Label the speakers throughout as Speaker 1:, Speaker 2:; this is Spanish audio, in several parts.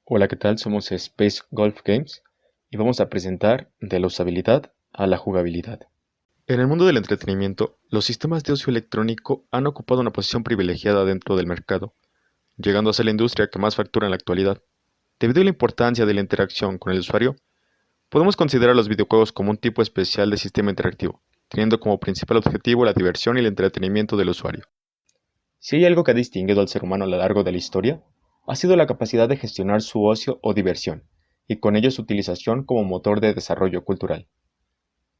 Speaker 1: Hola, ¿qué tal? Somos Space Golf Games y vamos a presentar de la usabilidad a la jugabilidad. En el mundo del entretenimiento, los sistemas de ocio electrónico han ocupado una posición privilegiada dentro del mercado, llegando a ser la industria que más factura en la actualidad. Debido a la importancia de la interacción con el usuario, podemos considerar los videojuegos como un tipo especial de sistema interactivo, teniendo como principal objetivo la diversión y el entretenimiento del usuario. Si hay algo que ha distinguido al ser humano a lo largo de la historia, ha sido la capacidad de gestionar su ocio o diversión, y con ello su utilización como motor de desarrollo cultural.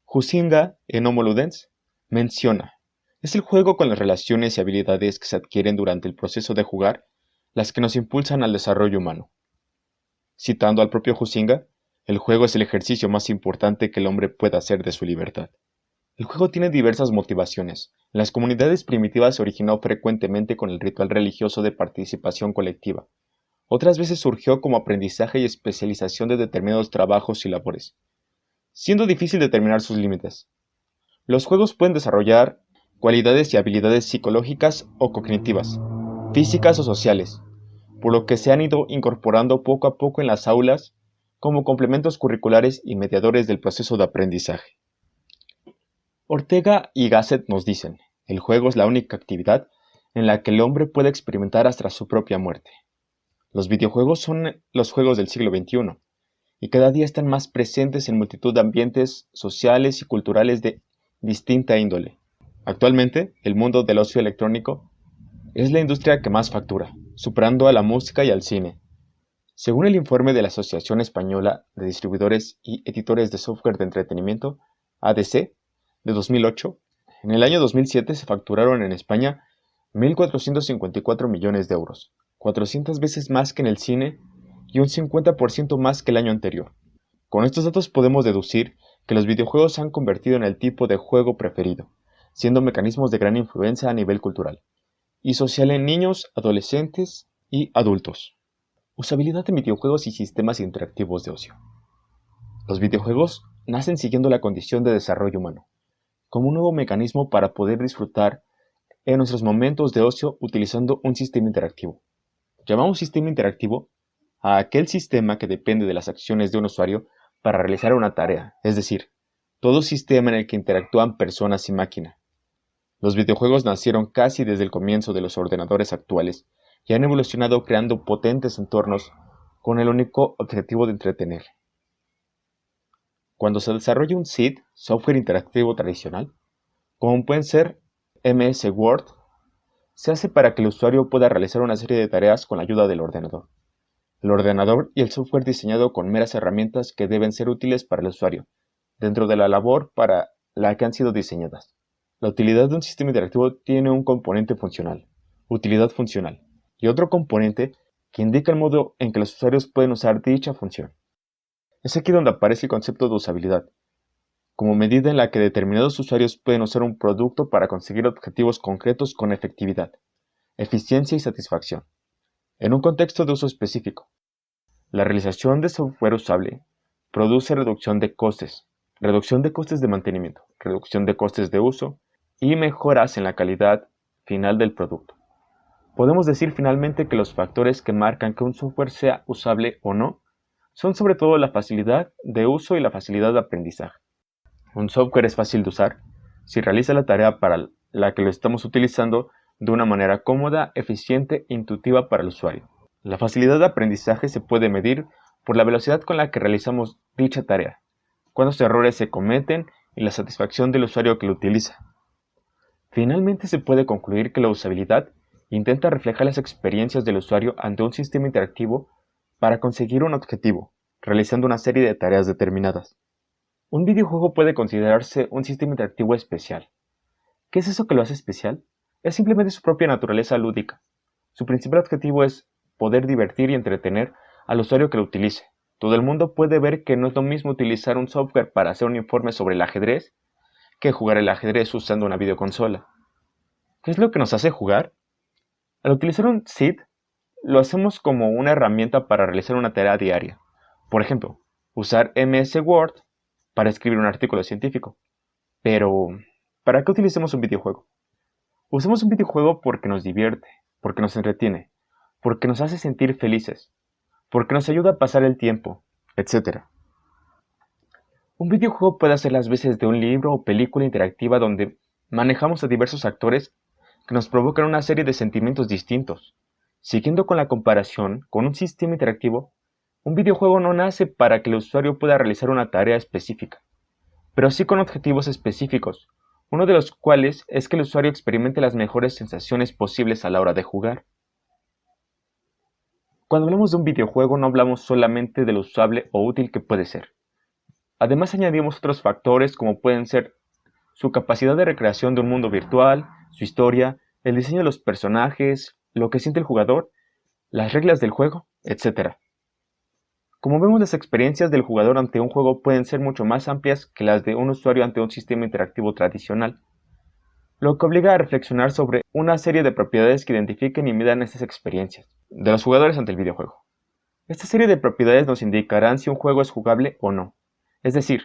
Speaker 1: Huizinga, en Homo Ludens, menciona: es el juego con las relaciones y habilidades que se adquieren durante el proceso de jugar las que nos impulsan al desarrollo humano. Citando al propio Huizinga, el juego es el ejercicio más importante que el hombre pueda hacer de su libertad. El juego tiene diversas motivaciones. En las comunidades primitivas se originó frecuentemente con el ritual religioso de participación colectiva. Otras veces surgió como aprendizaje y especialización de determinados trabajos y labores, siendo difícil determinar sus límites. Los juegos pueden desarrollar cualidades y habilidades psicológicas o cognitivas, físicas o sociales, por lo que se han ido incorporando poco a poco en las aulas como complementos curriculares y mediadores del proceso de aprendizaje. Ortega y Gasset nos dicen: el juego es la única actividad en la que el hombre puede experimentar hasta su propia muerte. Los videojuegos son los juegos del siglo XXI, y cada día están más presentes en multitud de ambientes sociales y culturales de distinta índole. Actualmente, el mundo del ocio electrónico es la industria que más factura, superando a la música y al cine. Según el informe de la Asociación Española de Distribuidores y Editores de Software de Entretenimiento, ADC, de 2008, en el año 2007 se facturaron en España 1.454 millones de euros, 400 veces más que en el cine y un 50% más que el año anterior. Con estos datos podemos deducir que los videojuegos se han convertido en el tipo de juego preferido, siendo mecanismos de gran influencia a nivel cultural y social en niños, adolescentes y adultos. Usabilidad de videojuegos y sistemas interactivos de ocio. Los videojuegos nacen siguiendo la condición de desarrollo humano, como un nuevo mecanismo para poder disfrutar en nuestros momentos de ocio utilizando un sistema interactivo. Llamamos sistema interactivo a aquel sistema que depende de las acciones de un usuario para realizar una tarea, es decir, todo sistema en el que interactúan personas y máquina. Los videojuegos nacieron casi desde el comienzo de los ordenadores actuales y han evolucionado creando potentes entornos con el único objetivo de entretener. Cuando se desarrolla un SID, software interactivo tradicional, como pueden ser MS Word, se hace para que el usuario pueda realizar una serie de tareas con la ayuda del ordenador. El ordenador y el software diseñado con meras herramientas que deben ser útiles para el usuario, dentro de la labor para la que han sido diseñadas. La utilidad de un sistema interactivo tiene un componente funcional, utilidad funcional, y otro componente que indica el modo en que los usuarios pueden usar dicha función. Es aquí donde aparece el concepto de usabilidad, como medida en la que determinados usuarios pueden usar un producto para conseguir objetivos concretos con efectividad, eficiencia y satisfacción, en un contexto de uso específico. La realización de software usable produce reducción de costes de mantenimiento, reducción de costes de uso y mejoras en la calidad final del producto. Podemos decir finalmente que los factores que marcan que un software sea usable o no son sobre todo la facilidad de uso y la facilidad de aprendizaje. Un software es fácil de usar si realiza la tarea para la que lo estamos utilizando de una manera cómoda, eficiente e intuitiva para el usuario. La facilidad de aprendizaje se puede medir por la velocidad con la que realizamos dicha tarea, cuántos errores se cometen y la satisfacción del usuario que lo utiliza. Finalmente se puede concluir que la usabilidad intenta reflejar las experiencias del usuario ante un sistema interactivo para conseguir un objetivo, realizando una serie de tareas determinadas. Un videojuego puede considerarse un sistema interactivo especial. ¿Qué es eso que lo hace especial? Es simplemente su propia naturaleza lúdica. Su principal objetivo es poder divertir y entretener al usuario que lo utilice. Todo el mundo puede ver que no es lo mismo utilizar un software para hacer un informe sobre el ajedrez que jugar el ajedrez usando una videoconsola. ¿Qué es lo que nos hace jugar? Al utilizar un SID, lo hacemos como una herramienta para realizar una tarea diaria. Por ejemplo, usar MS Word para escribir un artículo científico. Pero, ¿para qué utilicemos un videojuego? Usamos un videojuego porque nos divierte, porque nos entretiene, porque nos hace sentir felices, porque nos ayuda a pasar el tiempo, etc. Un videojuego puede hacer las veces de un libro o película interactiva donde manejamos a diversos actores que nos provocan una serie de sentimientos distintos. Siguiendo con la comparación con un sistema interactivo, un videojuego no nace para que el usuario pueda realizar una tarea específica, pero sí con objetivos específicos, uno de los cuales es que el usuario experimente las mejores sensaciones posibles a la hora de jugar. Cuando hablamos de un videojuego no hablamos solamente de lo usable o útil que puede ser. Además añadimos otros factores como pueden ser su capacidad de recreación de un mundo virtual, su historia, el diseño de los personajes, lo que siente el jugador, las reglas del juego, etc. Como vemos, las experiencias del jugador ante un juego pueden ser mucho más amplias que las de un usuario ante un sistema interactivo tradicional, lo que obliga a reflexionar sobre una serie de propiedades que identifiquen y midan estas experiencias de los jugadores ante el videojuego. Esta serie de propiedades nos indicarán si un juego es jugable o no, es decir,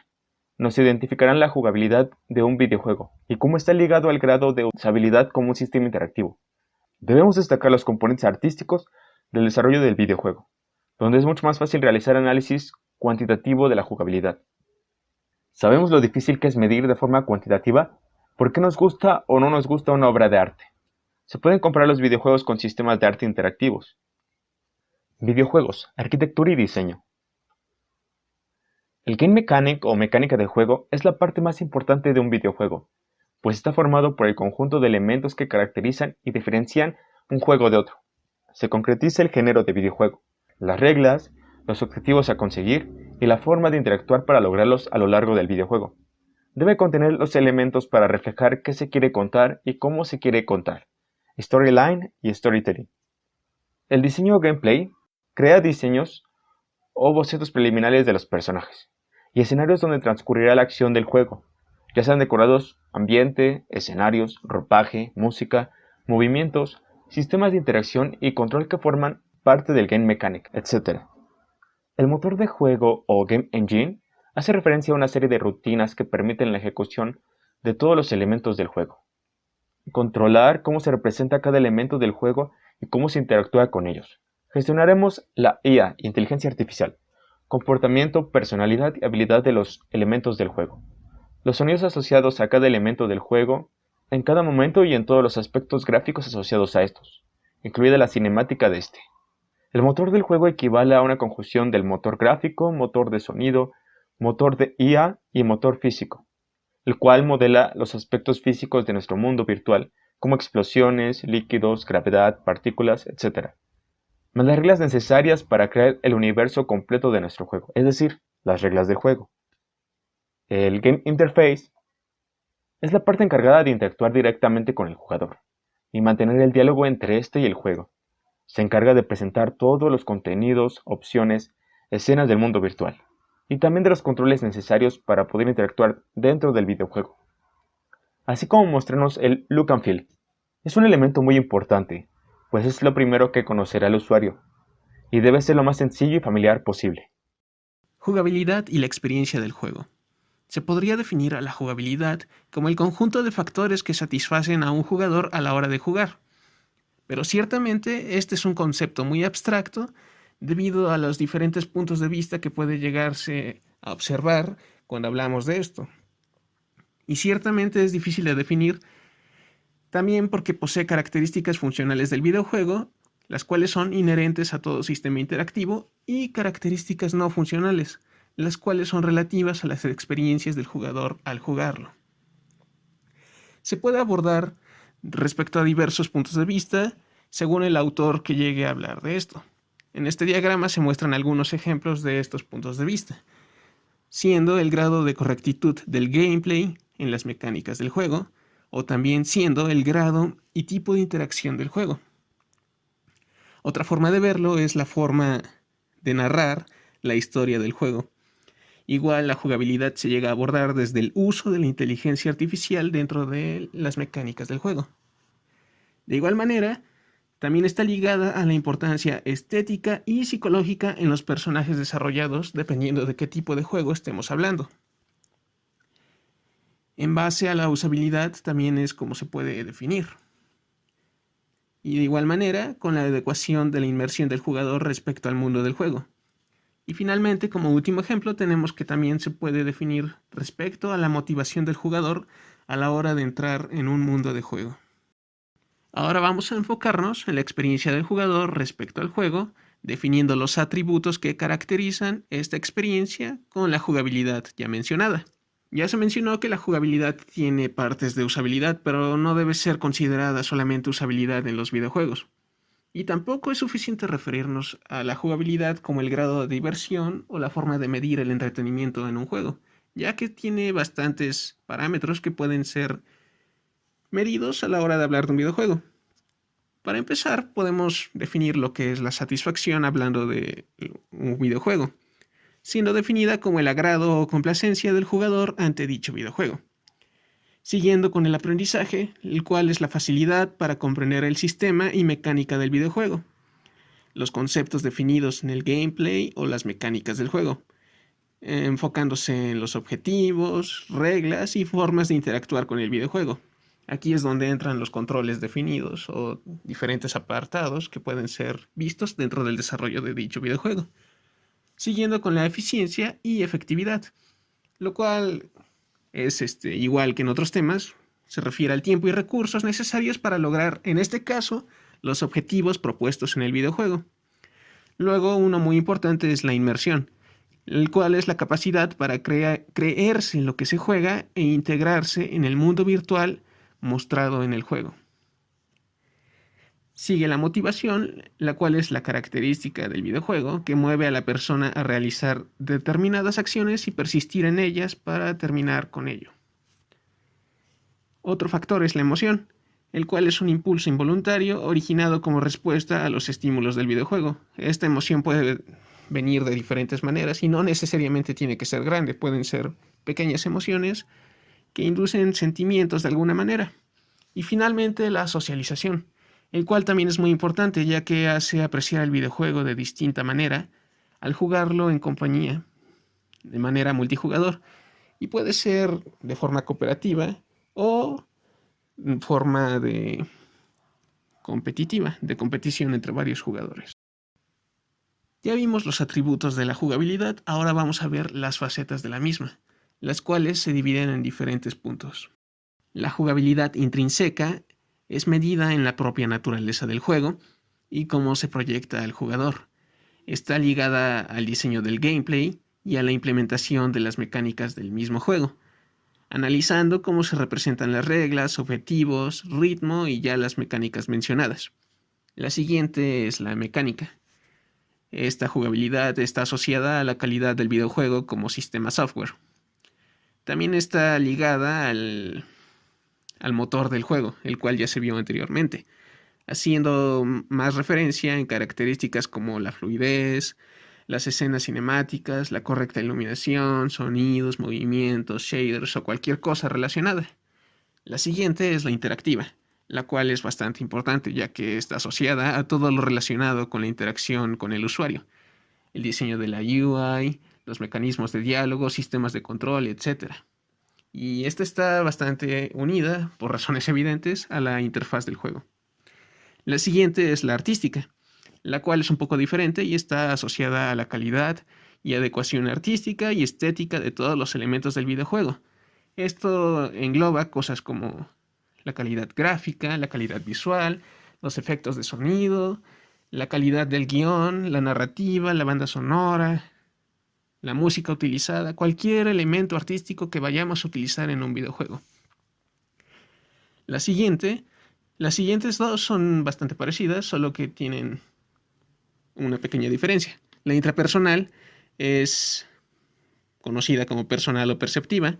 Speaker 1: nos identificarán la jugabilidad de un videojuego y cómo está ligado al grado de usabilidad como un sistema interactivo. Debemos destacar los componentes artísticos del desarrollo del videojuego, donde es mucho más fácil realizar análisis cuantitativo de la jugabilidad. Sabemos lo difícil que es medir de forma cuantitativa por qué nos gusta o no nos gusta una obra de arte. Se pueden comparar los videojuegos con sistemas de arte interactivos. Videojuegos, arquitectura y diseño. El game mechanic o mecánica del juego es la parte más importante de un videojuego, pues está formado por el conjunto de elementos que caracterizan y diferencian un juego de otro. Se concretiza el género de videojuego, las reglas, los objetivos a conseguir y la forma de interactuar para lograrlos a lo largo del videojuego. Debe contener los elementos para reflejar qué se quiere contar y cómo se quiere contar, storyline y storytelling. El diseño o gameplay crea diseños o bocetos preliminares de los personajes y escenarios donde transcurrirá la acción del juego, ya sean decorados, ambiente, escenarios, ropaje, música, movimientos, sistemas de interacción y control que forman parte del game mechanic, etc. El motor de juego o game engine hace referencia a una serie de rutinas que permiten la ejecución de todos los elementos del juego. Controlar cómo se representa cada elemento del juego y cómo se interactúa con ellos. Gestionaremos la IA, inteligencia artificial, comportamiento, personalidad y habilidad de los elementos del juego. Los sonidos asociados a cada elemento del juego, en cada momento y en todos los aspectos gráficos asociados a estos, incluida la cinemática de este. El motor del juego equivale a una conjunción del motor gráfico, motor de sonido, motor de IA y motor físico, el cual modela los aspectos físicos de nuestro mundo virtual, como explosiones, líquidos, gravedad, partículas, etc., más las reglas necesarias para crear el universo completo de nuestro juego, es decir, las reglas del juego. El Game Interface es la parte encargada de interactuar directamente con el jugador y mantener el diálogo entre este y el juego. Se encarga de presentar todos los contenidos, opciones, escenas del mundo virtual, y también de los controles necesarios para poder interactuar dentro del videojuego, así como mostrarnos el look and feel. Es un elemento muy importante, pues es lo primero que conocerá el usuario, y debe ser lo más sencillo y familiar posible.
Speaker 2: Jugabilidad y la experiencia del juego. Se podría definir a la jugabilidad como el conjunto de factores que satisfacen a un jugador a la hora de jugar. Pero ciertamente este es un concepto muy abstracto debido a los diferentes puntos de vista que puede llegarse a observar cuando hablamos de esto. Y ciertamente es difícil de definir también porque posee características funcionales del videojuego, las cuales son inherentes a todo sistema interactivo, y características no funcionales, las cuales son relativas a las experiencias del jugador al jugarlo. Se puede abordar respecto a diversos puntos de vista según el autor que llegue a hablar de esto. En este diagrama se muestran algunos ejemplos de estos puntos de vista, siendo el grado de correctitud del gameplay en las mecánicas del juego, o también siendo el grado y tipo de interacción del juego. Otra forma de verlo es la forma de narrar la historia del juego. Igual la jugabilidad se llega a abordar desde el uso de la inteligencia artificial dentro de las mecánicas del juego. De igual manera, también está ligada a la importancia estética y psicológica en los personajes desarrollados dependiendo de qué tipo de juego estemos hablando. En base a la usabilidad también es como se puede definir. y de igual manera con la adecuación de la inmersión del jugador respecto al mundo del juego. Y finalmente, como último ejemplo, tenemos que también se puede definir respecto a la motivación del jugador a la hora de entrar en un mundo de juego. Ahora vamos a enfocarnos en la experiencia del jugador respecto al juego, definiendo los atributos que caracterizan esta experiencia con la jugabilidad ya mencionada. Ya se mencionó que la jugabilidad tiene partes de usabilidad, pero no debe ser considerada solamente usabilidad en los videojuegos. Y tampoco es suficiente referirnos a la jugabilidad como el grado de diversión o la forma de medir el entretenimiento en un juego, ya que tiene bastantes parámetros que pueden ser medidos a la hora de hablar de un videojuego. Para empezar, podemos definir lo que es la satisfacción hablando de un videojuego, siendo definida como el agrado o complacencia del jugador ante dicho videojuego. Siguiendo con el aprendizaje, el cual es la facilidad para comprender el sistema y mecánica del videojuego, los conceptos definidos en el gameplay o las mecánicas del juego, enfocándose en los objetivos, reglas y formas de interactuar con el videojuego. Aquí es donde entran los controles definidos o diferentes apartados que pueden ser vistos dentro del desarrollo de dicho videojuego. Siguiendo con la eficiencia y efectividad, lo cual es igual que en otros temas, se refiere al tiempo y recursos necesarios para lograr, en este caso, los objetivos propuestos en el videojuego. Luego, uno muy importante es la inmersión, el cual es la capacidad para creerse en lo que se juega e integrarse en el mundo virtual mostrado en el juego. Sigue la motivación, la cual es la característica del videojuego que mueve a la persona a realizar determinadas acciones y persistir en ellas para terminar con ello. Otro factor es la emoción, el cual es un impulso involuntario originado como respuesta a los estímulos del videojuego. Esta emoción puede venir de diferentes maneras y no necesariamente tiene que ser grande, pueden ser pequeñas emociones que inducen sentimientos de alguna manera. Y finalmente la socialización, el cual también es muy importante ya que hace apreciar el videojuego de distinta manera al jugarlo en compañía, de manera multijugador, y puede ser de forma cooperativa o en forma de competitiva, de competición entre varios jugadores. Ya vimos los atributos de la jugabilidad, ahora vamos a ver las facetas de la misma, las cuales se dividen en diferentes puntos. La jugabilidad intrínseca es medida en la propia naturaleza del juego y cómo se proyecta al jugador. Está ligada al diseño del gameplay y a la implementación de las mecánicas del mismo juego, analizando cómo se representan las reglas, objetivos, ritmo y ya las mecánicas mencionadas. La siguiente es la mecánica. Esta jugabilidad está asociada a la calidad del videojuego como sistema software. También está ligada al motor del juego, el cual ya se vio anteriormente, haciendo más referencia en características como la fluidez, las escenas cinemáticas, la correcta iluminación, sonidos, movimientos, shaders o cualquier cosa relacionada. La siguiente es la interactiva, la cual es bastante importante ya que está asociada a todo lo relacionado con la interacción con el usuario, el diseño de la UI, los mecanismos de diálogo, sistemas de control, etc. Y esta está bastante unida, por razones evidentes, a la interfaz del juego. La siguiente es la artística, la cual es un poco diferente y está asociada a la calidad y adecuación artística y estética de todos los elementos del videojuego. Esto engloba cosas como la calidad gráfica, la calidad visual, los efectos de sonido, la calidad del guión, la narrativa, la banda sonora, la música utilizada, cualquier elemento artístico que vayamos a utilizar en un videojuego. Las siguientes dos son bastante parecidas, solo que tienen una pequeña diferencia. La intrapersonal es conocida como personal o perceptiva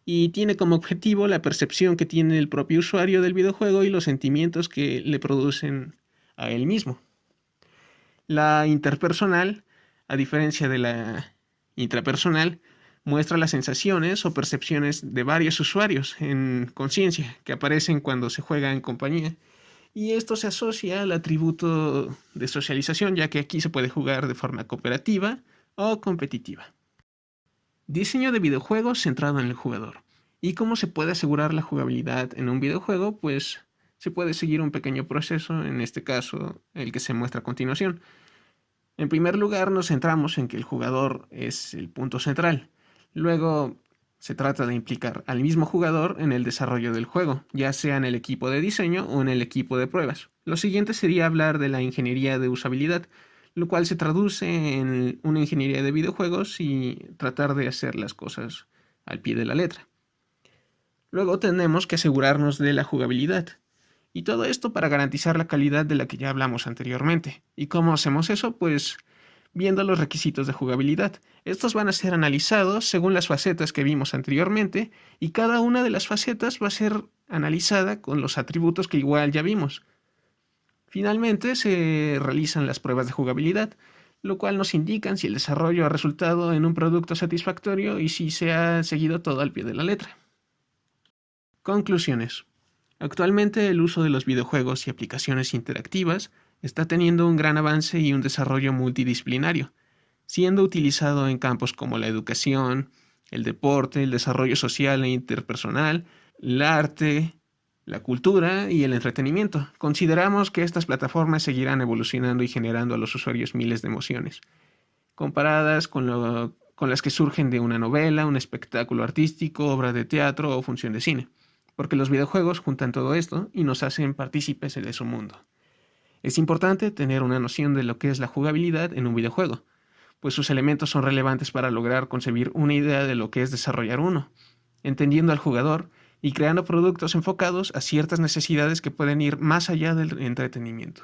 Speaker 2: y tiene como objetivo la percepción que tiene el propio usuario del videojuego y los sentimientos que le producen a él mismo. La interpersonal, a diferencia de la intrapersonal, muestra las sensaciones o percepciones de varios usuarios en conciencia que aparecen cuando se juega en compañía. Y esto se asocia al atributo de socialización, ya que aquí se puede jugar de forma cooperativa o competitiva. Diseño de videojuegos centrado en el jugador. ¿Y cómo se puede asegurar la jugabilidad en un videojuego? Pues se puede seguir un pequeño proceso, en este caso el que se muestra a continuación. En primer lugar, nos centramos en que el jugador es el punto central. Luego, se trata de implicar al mismo jugador en el desarrollo del juego, ya sea en el equipo de diseño o en el equipo de pruebas. Lo siguiente sería hablar de la ingeniería de usabilidad, lo cual se traduce en una ingeniería de videojuegos y tratar de hacer las cosas al pie de la letra. Luego tenemos que asegurarnos de la jugabilidad. Y todo esto para garantizar la calidad de la que ya hablamos anteriormente. ¿Y cómo hacemos eso? Pues viendo los requisitos de jugabilidad. Estos van a ser analizados según las facetas que vimos anteriormente y cada una de las facetas va a ser analizada con los atributos que igual ya vimos. Finalmente se realizan las pruebas de jugabilidad, lo cual nos indican si el desarrollo ha resultado en un producto satisfactorio y si se ha seguido todo al pie de la letra. Conclusiones. Actualmente el uso de los videojuegos y aplicaciones interactivas está teniendo un gran avance y un desarrollo multidisciplinario, siendo utilizado en campos como la educación, el deporte, el desarrollo social e interpersonal, el arte, la cultura y el entretenimiento. Consideramos que estas plataformas seguirán evolucionando y generando a los usuarios miles de emociones, comparadas con las que surgen de una novela, un espectáculo artístico, obra de teatro o función de cine, porque los videojuegos juntan todo esto y nos hacen partícipes de su mundo. Es importante tener una noción de lo que es la jugabilidad en un videojuego, pues sus elementos son relevantes para lograr concebir una idea de lo que es desarrollar uno, entendiendo al jugador y creando productos enfocados a ciertas necesidades que pueden ir más allá del entretenimiento.